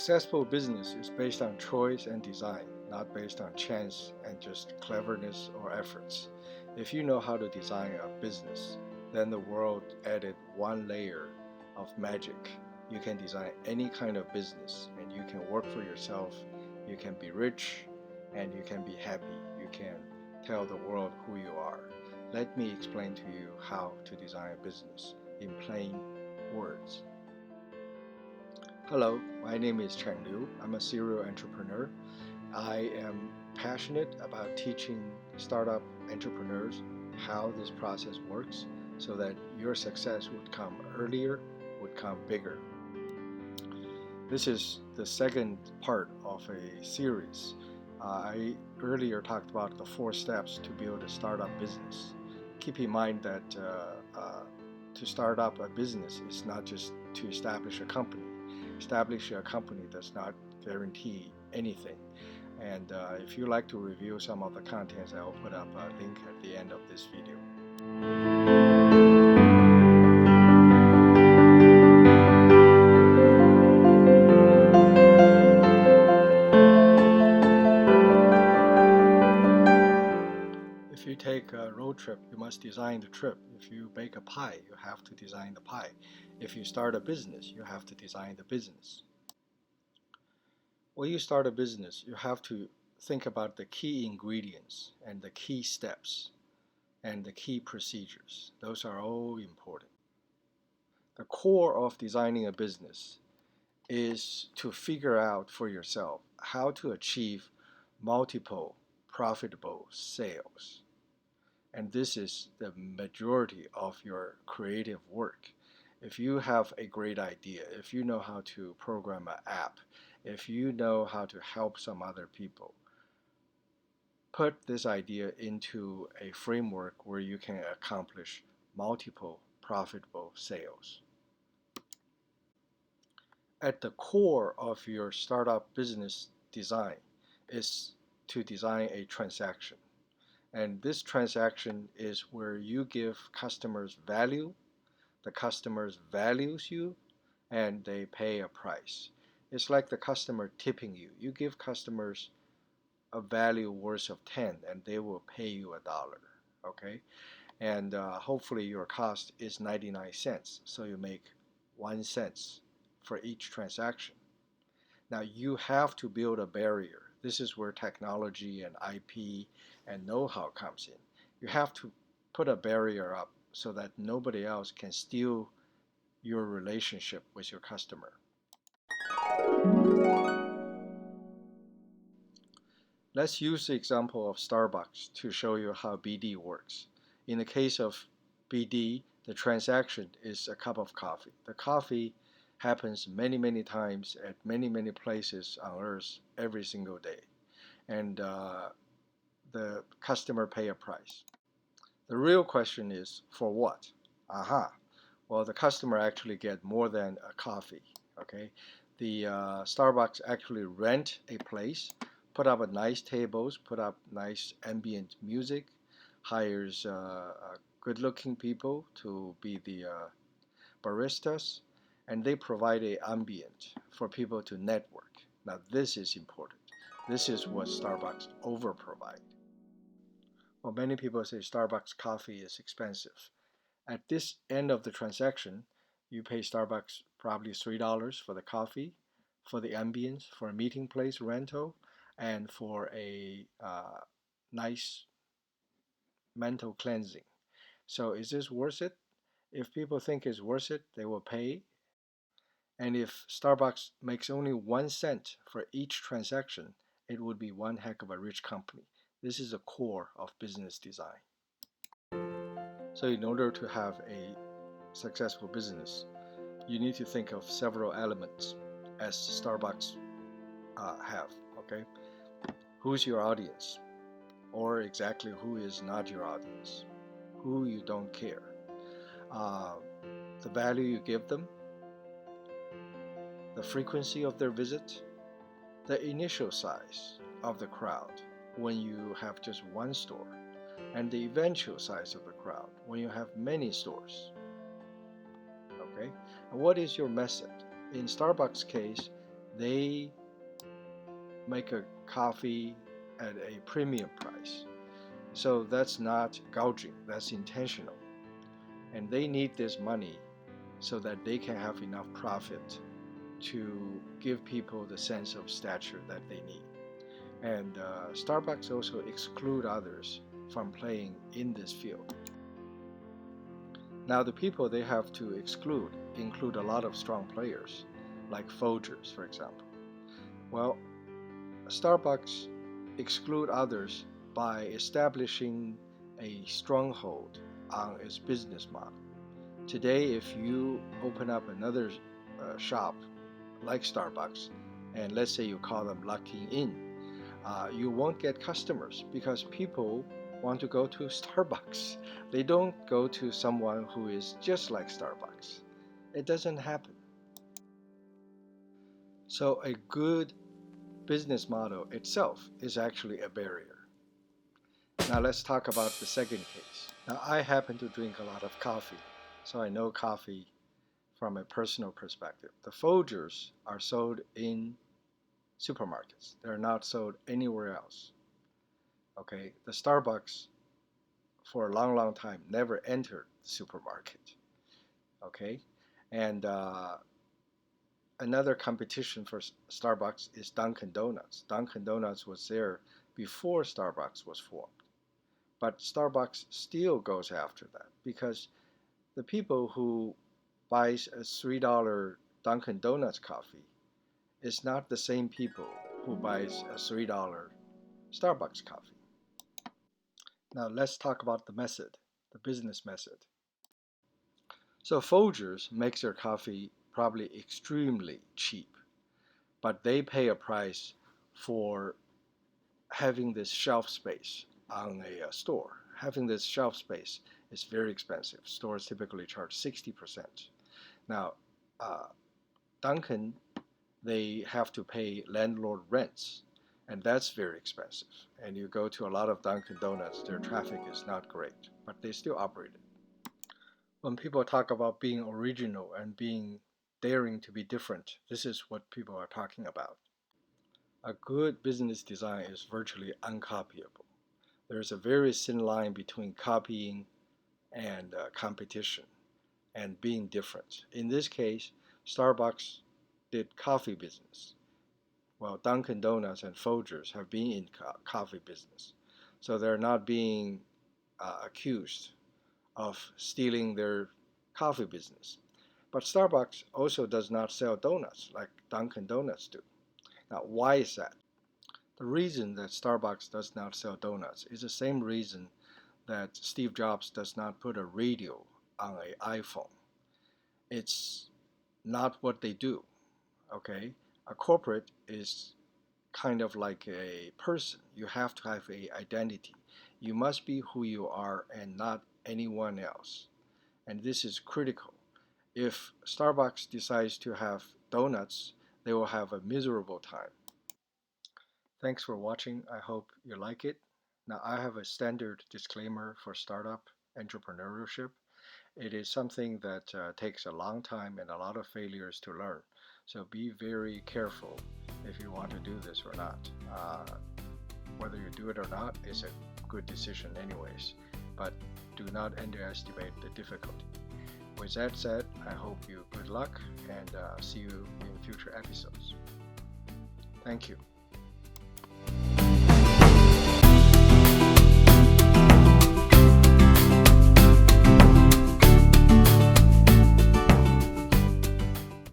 successful business is based on choice and design, not based on chance and just cleverness or efforts. If you know how to design a business, then the world added one layer of magic. You can design any kind of business and you can work for yourself, you can be rich, and you can be happy. You can tell the world who you are. Let me explain to you how to design a business in plain words. Hello, my name is Cheng Liu. I'm a serial entrepreneur. I am passionate about teaching startup entrepreneurs how this process works so that your success would come earlier, would come bigger. This is the second part of a series. I earlier talked about the 4 steps to build a startup business. Keep in mind that to start up a business is not just to establish a company. Establishing a company does not guarantee anything. And if you like to review some of the contents, I will put up a link at the end of this video. If you take a road trip, you must design the trip. If you bake a pie, you have to design the pie. If you start a business, you have to design the business. When you start a business, you have to think about the key ingredients and the key steps and the key procedures. Those are all important. The core of designing a business is to figure out for yourself how to achieve multiple profitable sales. And this is the majority of your creative work. If you have a great idea, if you know how to program an app, if you know how to help some other people, put this idea into a framework where you can accomplish multiple profitable sales. At the core of your startup business design is to design a transaction. And this transaction is where you give customers value, the customers values you, and they pay a price. It's like the customer tipping you. You give customers a value worth of 10 and they will pay you $1, okay? And hopefully your cost is 99 cents, so you make 1 cent for each transaction. Now you have to build a barrier. This is where technology and IP and know-how comes in. You have to put a barrier up so that nobody else can steal your relationship with your customer. Let's use the example of Starbucks to show you how BD works. In the case of BD, the transaction is a cup of coffee. The coffee happens many times at many places on earth every single day. And the customer pay a price. The real question is, for what? Well, the customer actually get more than a coffee, okay? The Starbucks actually rent a place, put up nice tables, put up nice ambient music, hires good-looking people to be the baristas, and they provide an ambient for people to network. Now this is important. This is what Starbucks over-provide. Well, many people say Starbucks coffee is expensive. At this end of the transaction, you pay Starbucks probably $3 for the coffee, for the ambience, for a meeting place rental, and for a nice mental cleansing. So is this worth it? If people think it's worth it, they will pay. And if Starbucks makes only 1 cent for each transaction, it would be one heck of a rich company. This is the core of business design. So in order to have a successful business, you need to think of several elements as Starbucks have, okay? Who's your audience? Or exactly who is not your audience? Who you don't care? The value you give them, the frequency of their visit, the initial size of the crowd when you have just one store, and the eventual size of the crowd when you have many stores. Okay? And what is your method? In Starbucks case, they make a coffee at a premium price. So that's not gouging, that's intentional. And they need this money so that they can have enough profit to give people the sense of stature that they need. And Starbucks also exclude others from playing in this field. Now the people they have to exclude include a lot of strong players, like Folgers, for example. Well, Starbucks exclude others by establishing a stronghold on its business model. Today, if you open up another shop like Starbucks, and let's say you call them Lucky Inn, you won't get customers because people want to go to Starbucks. They don't go to someone who is just like Starbucks. It doesn't happen. So a good business model itself is actually a barrier. Now let's talk about the second case. Now I happen to drink a lot of coffee, so I know coffee from a personal perspective. The Folgers are sold in supermarkets. They're not sold anywhere else. Okay, the Starbucks for a long, long time never entered the supermarket. Okay, and another competition for Starbucks is Dunkin' Donuts. Dunkin' Donuts was there before Starbucks was formed. But Starbucks still goes after that because the people who buys a $3 Dunkin' Donuts coffee is not the same people who buys a $3 Starbucks coffee. Now let's talk about the method, the business method. So Folgers makes their coffee probably extremely cheap, but they pay a price for having this shelf space on a store. Having this shelf space is very expensive. Stores typically charge 60%. Now, Dunkin', they have to pay landlord rents, and that's very expensive. And you go to a lot of Dunkin' Donuts, their traffic is not great, but they still operate it. When people talk about being original and being daring to be different, this is what people are talking about. A good business design is virtually uncopyable. There's a very thin line between copying and competition and being different. In this case, Starbucks did coffee business, while Dunkin' Donuts and Folgers have been in coffee business. So they're not being accused of stealing their coffee business. But Starbucks also does not sell donuts like Dunkin' Donuts do. Now, why is that? The reason that Starbucks does not sell donuts is the same reason that Steve Jobs does not put a radio on an iPhone. It's not what they do, okay? A corporate is kind of like a person. You have to have an identity. You must be who you are and not anyone else. And this is critical. If Starbucks decides to have donuts, they will have a miserable time. Thanks for watching. I hope you like it. Now, I have a standard disclaimer for startup entrepreneurship. It is something that takes a long time and a lot of failures to learn. So be very careful if you want to do this or not. Whether you do it or not is a good decision anyways, but do not underestimate the difficulty. With that said, I hope you good luck and see you in future episodes. Thank you.